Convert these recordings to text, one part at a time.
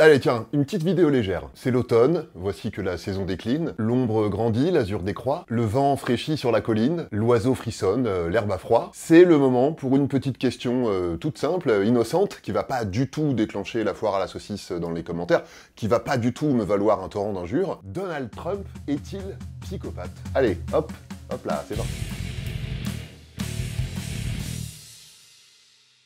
Allez tiens, une petite vidéo légère. C'est l'automne, voici que la saison décline, l'ombre grandit, l'azur décroît, le vent fraîchit sur la colline, l'oiseau frissonne, l'herbe a froid. C'est le moment pour une petite question toute simple, innocente, qui va pas du tout déclencher la foire à la saucisse dans les commentaires, qui va pas du tout me valoir un torrent d'injures. Donald Trump est-il psychopathe? Allez, hop là, c'est parti.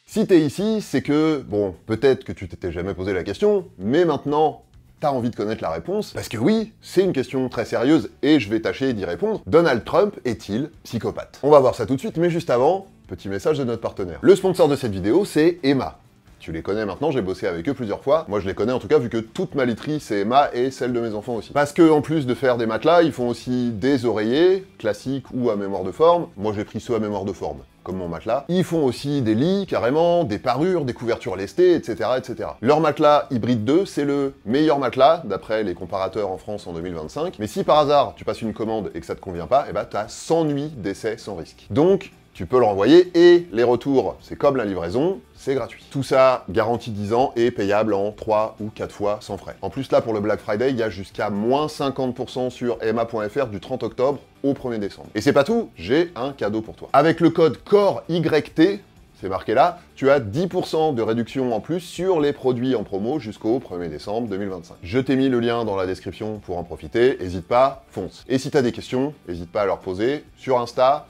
Si t'es ici, c'est que, bon, peut-être que tu t'étais jamais posé la question, mais maintenant, t'as envie de connaître la réponse, parce que oui, c'est une question très sérieuse, et je vais tâcher d'y répondre. Donald Trump est-il psychopathe? On va voir ça tout de suite, mais juste avant, petit message de notre partenaire. Le sponsor de cette vidéo, c'est Emma. Tu les connais maintenant, j'ai bossé avec eux plusieurs fois. Moi, je les connais en tout cas, vu que toute ma literie, c'est Emma et celle de mes enfants aussi. Parce que en plus de faire des matelas, ils font aussi des oreillers, classiques ou à mémoire de forme. Moi, j'ai pris ceux à mémoire de forme, comme mon matelas. Ils font aussi des lits, carrément, des parures, des couvertures lestées, etc., etc. Leur matelas Hybride 2, c'est le meilleur matelas, d'après les comparateurs en France en 2025. Mais si par hasard, tu passes une commande et que ça te convient pas, eh ben, t'as 100 nuits d'essai sans risque. Donc, tu peux le renvoyer, et les retours, c'est comme la livraison, c'est gratuit. Tout ça, garantie 10 ans, et payable en 3 ou 4 fois sans frais. En plus là, pour le Black Friday, il y a jusqu'à moins 50% sur emma.fr du 30 octobre au 1er décembre. Et c'est pas tout, j'ai un cadeau pour toi. Avec le code COREYT, c'est marqué là, tu as 10% de réduction en plus sur les produits en promo jusqu'au 1er décembre 2025. Je t'ai mis le lien dans la description pour en profiter, hésite pas, fonce. Et si t'as des questions, hésite pas à leur poser sur Insta,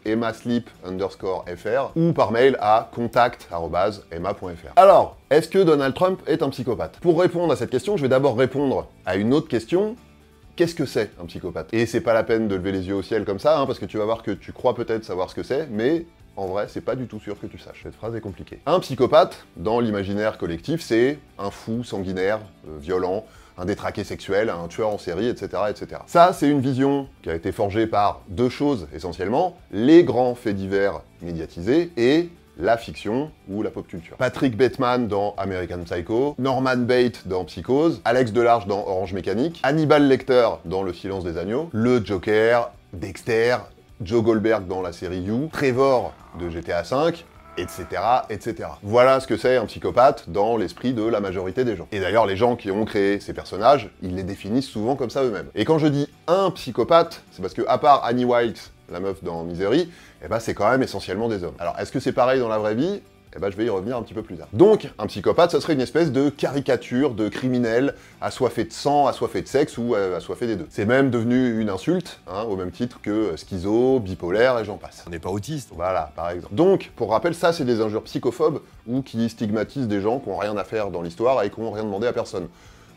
@emmasleep_fr ou par mail à contact@emma.fr. Alors, est-ce que Donald Trump est un psychopathe? Pour répondre à cette question, je vais d'abord répondre à une autre question. Qu'est-ce que c'est un psychopathe? Et c'est pas la peine de lever les yeux au ciel comme ça, parce que tu vas voir que tu crois peut-être savoir ce que c'est, mais en vrai, c'est pas du tout sûr que tu saches. Cette phrase est compliquée. Un psychopathe, dans l'imaginaire collectif, c'est un fou sanguinaire, violent, un détraqué sexuel, un tueur en série, etc., etc. Ça, c'est une vision qui a été forgée par deux choses, essentiellement, les grands faits divers médiatisés et la fiction ou la pop culture. Patrick Bateman dans American Psycho, Norman Bates dans Psychose, Alex Delarge dans Orange Mécanique, Hannibal Lecter dans Le Silence des Agneaux, le Joker, Dexter, Joe Goldberg dans la série You, Trevor de GTA V, etc., etc. Voilà ce que c'est un psychopathe dans l'esprit de la majorité des gens. Et d'ailleurs, les gens qui ont créé ces personnages, ils les définissent souvent comme ça eux-mêmes. Et quand je dis un psychopathe, c'est parce que, à part Annie Wilkes, la meuf dans Misery, eh ben c'est quand même essentiellement des hommes. Alors, est-ce que c'est pareil dans la vraie vie? Eh ben, je vais y revenir un petit peu plus tard. Donc, un psychopathe, ça serait une espèce de caricature de criminel assoiffé de sang, assoiffé de sexe ou assoiffé des deux. C'est même devenu une insulte, hein, au même titre que schizo, bipolaire et j'en passe. On n'est pas autiste. Voilà, par exemple. Donc, pour rappel, ça, c'est des injures psychophobes ou qui stigmatisent des gens qui n'ont rien à faire dans l'histoire et qui n'ont rien demandé à personne.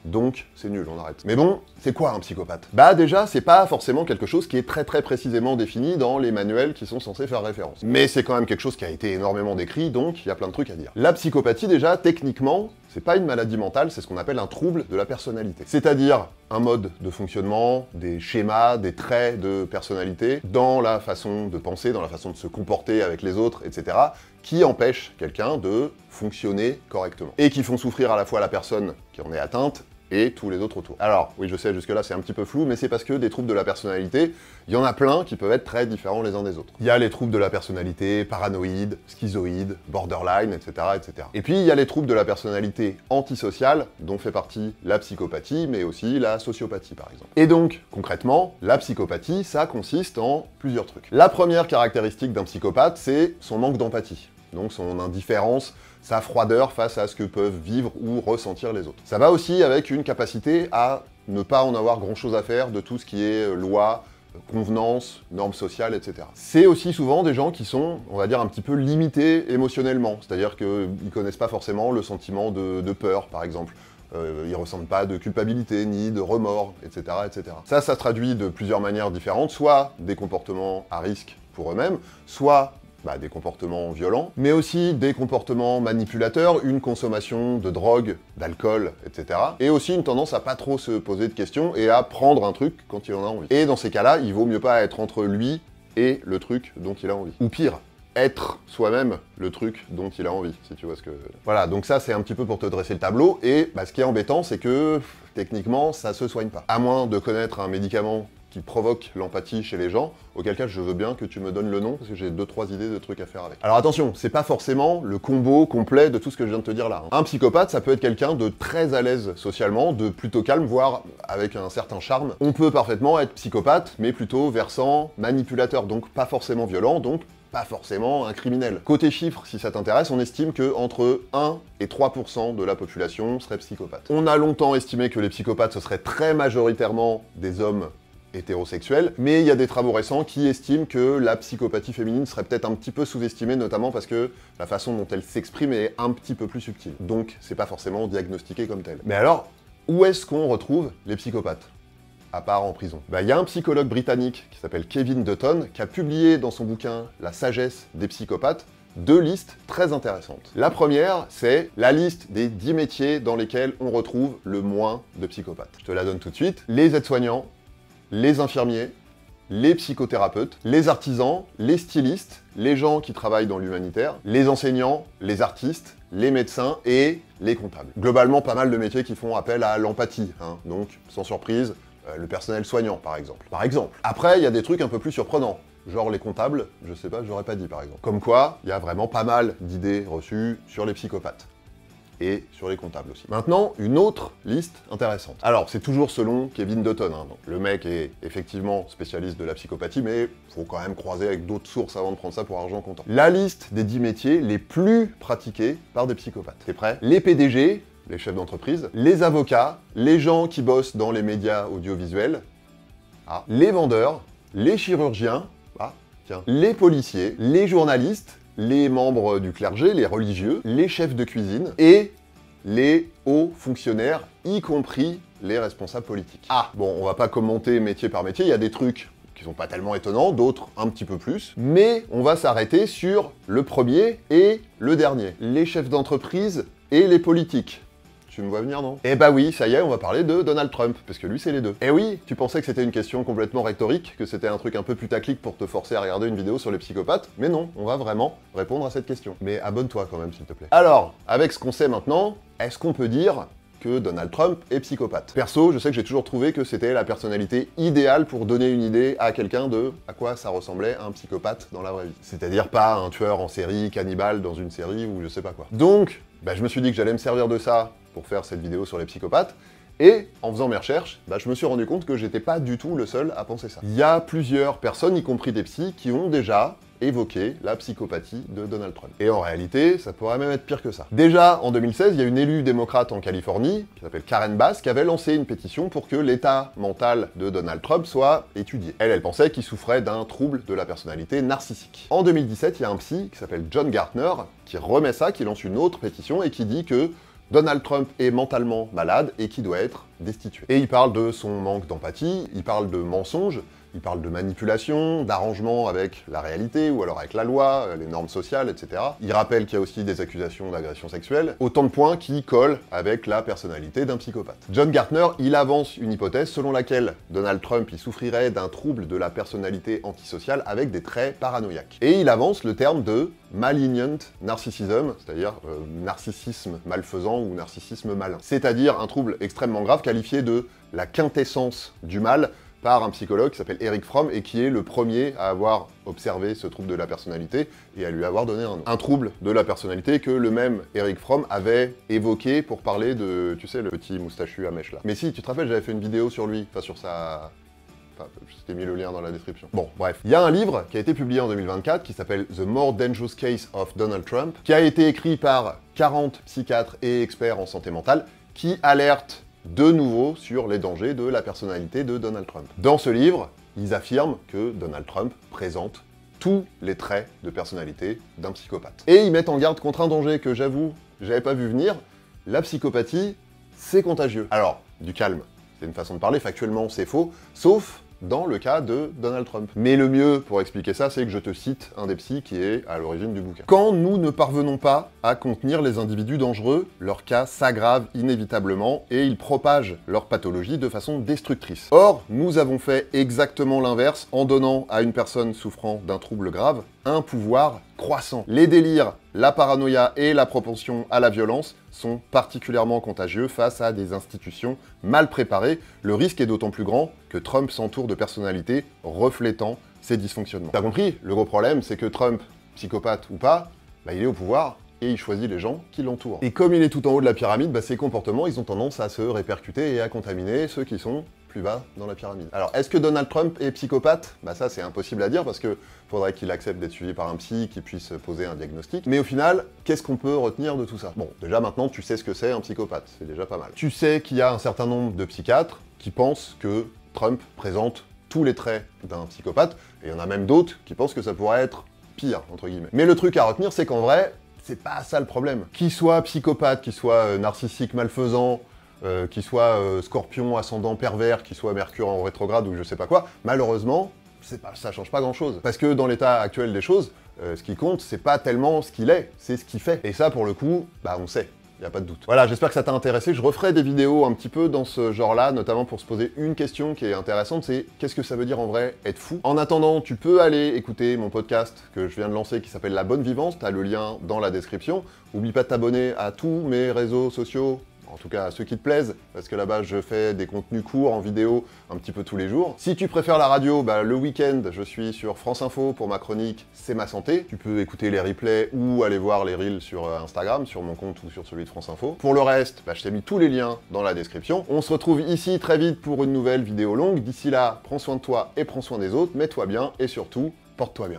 Donc, c'est nul, on arrête. Mais bon, c'est quoi un psychopathe? Bah déjà, c'est pas forcément quelque chose qui est très précisément défini dans les manuels qui sont censés faire référence. Mais c'est quand même quelque chose qui a été énormément décrit, donc il y a plein de trucs à dire. La psychopathie, déjà, techniquement, c'est pas une maladie mentale, c'est ce qu'on appelle un trouble de la personnalité. C'est-à-dire un mode de fonctionnement, des schémas, des traits de personnalité, dans la façon de penser, dans la façon de se comporter avec les autres, etc., qui empêchent quelqu'un de fonctionner correctement. Et qui font souffrir à la fois la personne qui en est atteinte, et tous les autres autour. Alors, oui, je sais, jusque-là, c'est un petit peu flou, mais c'est parce que des troubles de la personnalité, il y en a plein qui peuvent être très différents les uns des autres. Il y a les troubles de la personnalité paranoïde, schizoïde, borderline, etc., etc. Et puis, il y a les troubles de la personnalité antisociale, dont fait partie la psychopathie, mais aussi la sociopathie, par exemple. Et donc, concrètement, la psychopathie, ça consiste en plusieurs trucs. La première caractéristique d'un psychopathe, c'est son manque d'empathie. Donc son indifférence, sa froideur face à ce que peuvent vivre ou ressentir les autres. Ça va aussi avec une capacité à ne pas en avoir grand-chose à faire de tout ce qui est loi, convenance, normes sociales, etc. C'est aussi souvent des gens qui sont, on va dire, un petit peu limités émotionnellement, c'est-à-dire qu'ils connaissent pas forcément le sentiment de peur, par exemple. Ils ressentent pas de culpabilité, ni de remords, etc., etc. Ça se traduit de plusieurs manières différentes, soit des comportements à risque pour eux-mêmes, soit des comportements violents, mais aussi des comportements manipulateurs, une consommation de drogue, d'alcool, etc. Et aussi une tendance à pas trop se poser de questions et à prendre un truc quand il en a envie. Et dans ces cas-là, il vaut mieux pas être entre lui et le truc dont il a envie. Ou pire, être soi-même le truc dont il a envie, si tu vois ce que... Voilà, donc ça c'est un petit peu pour te dresser le tableau, et ce qui est embêtant, c'est que, techniquement, ça se soigne pas. À moins de connaître un médicament qui provoque l'empathie chez les gens, auquel cas je veux bien que tu me donnes le nom, parce que j'ai 2-3 idées de trucs à faire avec. Alors attention, c'est pas forcément le combo complet de tout ce que je viens de te dire là. Un psychopathe, ça peut être quelqu'un de très à l'aise socialement, de plutôt calme, voire avec un certain charme. On peut parfaitement être psychopathe, mais plutôt versant manipulateur, donc pas forcément violent, donc pas forcément un criminel. Côté chiffres, si ça t'intéresse, on estime que entre 1 et 3% de la population serait psychopathe. On a longtemps estimé que les psychopathes, ce serait très majoritairement des hommes hétérosexuels, mais il y a des travaux récents qui estiment que la psychopathie féminine serait peut-être un petit peu sous-estimée, notamment parce que la façon dont elle s'exprime est un petit peu plus subtile. Donc, c'est pas forcément diagnostiqué comme tel. Mais alors, où est-ce qu'on retrouve les psychopathes ? À part en prison. Il y a un psychologue britannique qui s'appelle Kevin Dutton qui a publié dans son bouquin La sagesse des psychopathes 2 listes très intéressantes. La première, c'est la liste des 10 métiers dans lesquels on retrouve le moins de psychopathes. Je te la donne tout de suite. Les aides-soignants, les infirmiers, les psychothérapeutes, les artisans, les stylistes, les gens qui travaillent dans l'humanitaire, les enseignants, les artistes, les médecins et les comptables. Globalement, pas mal de métiers qui font appel à l'empathie, hein. Donc, sans surprise, le personnel soignant, par exemple. Après, il y a des trucs un peu plus surprenants. Genre les comptables, je sais pas, j'aurais pas dit, par exemple. Comme quoi, il y a vraiment pas mal d'idées reçues sur les psychopathes. Et sur les comptables aussi. Maintenant, une autre liste intéressante. Alors, c'est toujours selon Kevin Dutton, hein. Donc, le mec est effectivement spécialiste de la psychopathie, mais faut quand même croiser avec d'autres sources avant de prendre ça pour argent comptant. La liste des 10 métiers les plus pratiqués par des psychopathes. T'es prêt ? Les PDG, les chefs d'entreprise, les avocats, les gens qui bossent dans les médias audiovisuels, les vendeurs, les chirurgiens, les policiers, les journalistes, les membres du clergé, les religieux, les chefs de cuisine et les hauts fonctionnaires, y compris les responsables politiques. Bon, on va pas commenter métier par métier, il y a des trucs qui sont pas tellement étonnants, d'autres un petit peu plus, mais on va s'arrêter sur le premier et le dernier, les chefs d'entreprise et les politiques. Tu me vois venir, non? Eh bah oui, ça y est, on va parler de Donald Trump, parce que lui, c'est les deux. Eh oui, tu pensais que c'était une question complètement rhétorique, que c'était un truc un peu putaclic pour te forcer à regarder une vidéo sur les psychopathes, mais non, on va vraiment répondre à cette question. Mais abonne-toi quand même, s'il te plaît. Alors, avec ce qu'on sait maintenant, est-ce qu'on peut dire que Donald Trump est psychopathe? Perso, je sais que j'ai toujours trouvé que c'était la personnalité idéale pour donner une idée à quelqu'un de à quoi ça ressemblait un psychopathe dans la vraie vie. C'est-à-dire pas un tueur en série, cannibale dans une série ou je sais pas quoi. Donc, je me suis dit que j'allais me servir de ça pour faire cette vidéo sur les psychopathes, et en faisant mes recherches, je me suis rendu compte que j'étais pas du tout le seul à penser ça. Il y a plusieurs personnes, y compris des psys, qui ont déjà évoqué la psychopathie de Donald Trump. Et en réalité, ça pourrait même être pire que ça. Déjà, en 2016, il y a une élue démocrate en Californie, qui s'appelle Karen Bass, qui avait lancé une pétition pour que l'état mental de Donald Trump soit étudié. Elle pensait qu'il souffrait d'un trouble de la personnalité narcissique. En 2017, il y a un psy qui s'appelle John Gartner, qui remet ça, qui lance une autre pétition et qui dit que Donald Trump est mentalement malade et qui doit être destitué. Et il parle de son manque d'empathie, il parle de mensonges, il parle de manipulation, d'arrangement avec la réalité, ou alors avec la loi, les normes sociales, etc. Il rappelle qu'il y a aussi des accusations d'agression sexuelle, autant de points qui collent avec la personnalité d'un psychopathe. John Gartner, il avance une hypothèse selon laquelle Donald Trump il souffrirait d'un trouble de la personnalité antisociale avec des traits paranoïaques. Et il avance le terme de malignant narcissism, c'est-à-dire narcissisme malfaisant ou narcissisme malin. C'est-à-dire un trouble extrêmement grave qualifié de la quintessence du mal, par un psychologue qui s'appelle Erich Fromm et qui est le premier à avoir observé ce trouble de la personnalité et à lui avoir donné un nom. Un trouble de la personnalité que le même Erich Fromm avait évoqué pour parler de, tu sais, le petit moustachu à mèche là. Mais si, tu te rappelles, j'avais fait une vidéo sur lui, enfin sur sa... Enfin, je t'ai mis le lien dans la description. Bon, bref. Il y a un livre qui a été publié en 2024 qui s'appelle The More Dangerous Case of Donald Trump, qui a été écrit par 40 psychiatres et experts en santé mentale qui alertent de nouveau sur les dangers de la personnalité de Donald Trump. Dans ce livre, ils affirment que Donald Trump présente tous les traits de personnalité d'un psychopathe. Et ils mettent en garde contre un danger que j'avoue, j'avais pas vu venir, la psychopathie, c'est contagieux. Alors, du calme, c'est une façon de parler, factuellement c'est faux, sauf dans le cas de Donald Trump. Mais le mieux pour expliquer ça, c'est que je te cite un des psys qui est à l'origine du bouquin. Quand nous ne parvenons pas à contenir les individus dangereux, leur cas s'aggrave inévitablement et ils propagent leur pathologie de façon destructrice. Or, nous avons fait exactement l'inverse en donnant à une personne souffrant d'un trouble grave un pouvoir croissant. Les délires, la paranoïa et la propension à la violence sont particulièrement contagieux face à des institutions mal préparées. Le risque est d'autant plus grand que Trump s'entoure de personnalités reflétant ces dysfonctionnements. T'as compris? Le gros problème, c'est que Trump, psychopathe ou pas, il est au pouvoir et il choisit les gens qui l'entourent. Et comme il est tout en haut de la pyramide, ses comportements, ils ont tendance à se répercuter et à contaminer ceux qui sont plus bas dans la pyramide. Alors, est-ce que Donald Trump est psychopathe? Ça, c'est impossible à dire parce que faudrait qu'il accepte d'être suivi par un psy qui puisse poser un diagnostic. Mais au final, qu'est-ce qu'on peut retenir de tout ça? Bon, déjà maintenant, tu sais ce que c'est un psychopathe, c'est déjà pas mal. Tu sais qu'il y a un certain nombre de psychiatres qui pensent que Trump présente tous les traits d'un psychopathe, et il y en a même d'autres qui pensent que ça pourrait être pire, entre guillemets. Mais le truc à retenir, c'est qu'en vrai, c'est pas ça le problème. Qu'il soit psychopathe, qu'il soit narcissique malfaisant, qu'il soit scorpion ascendant pervers, qu'il soit Mercure en rétrograde ou je sais pas quoi, malheureusement, ça change pas grand-chose. Parce que dans l'état actuel des choses, ce qui compte, c'est pas tellement ce qu'il est, c'est ce qu'il fait. Et ça, pour le coup, on sait. Y a pas de doute. Voilà, j'espère que ça t'a intéressé. Je referai des vidéos un petit peu dans ce genre-là, notamment pour se poser une question qui est intéressante, c'est qu'est-ce que ça veut dire en vrai être fou? En attendant, tu peux aller écouter mon podcast que je viens de lancer qui s'appelle La Bonne Vivance, t'as le lien dans la description. Oublie pas de t'abonner à tous mes réseaux sociaux, en tout cas à ceux qui te plaisent, parce que là-bas je fais des contenus courts en vidéo un petit peu tous les jours. Si tu préfères la radio, le week-end je suis sur France Info pour ma chronique C'est ma santé. Tu peux écouter les replays ou aller voir les reels sur Instagram, sur mon compte ou sur celui de France Info. Pour le reste, je t'ai mis tous les liens dans la description. On se retrouve ici très vite pour une nouvelle vidéo longue. D'ici là, prends soin de toi et prends soin des autres, mets-toi bien et surtout, porte-toi bien.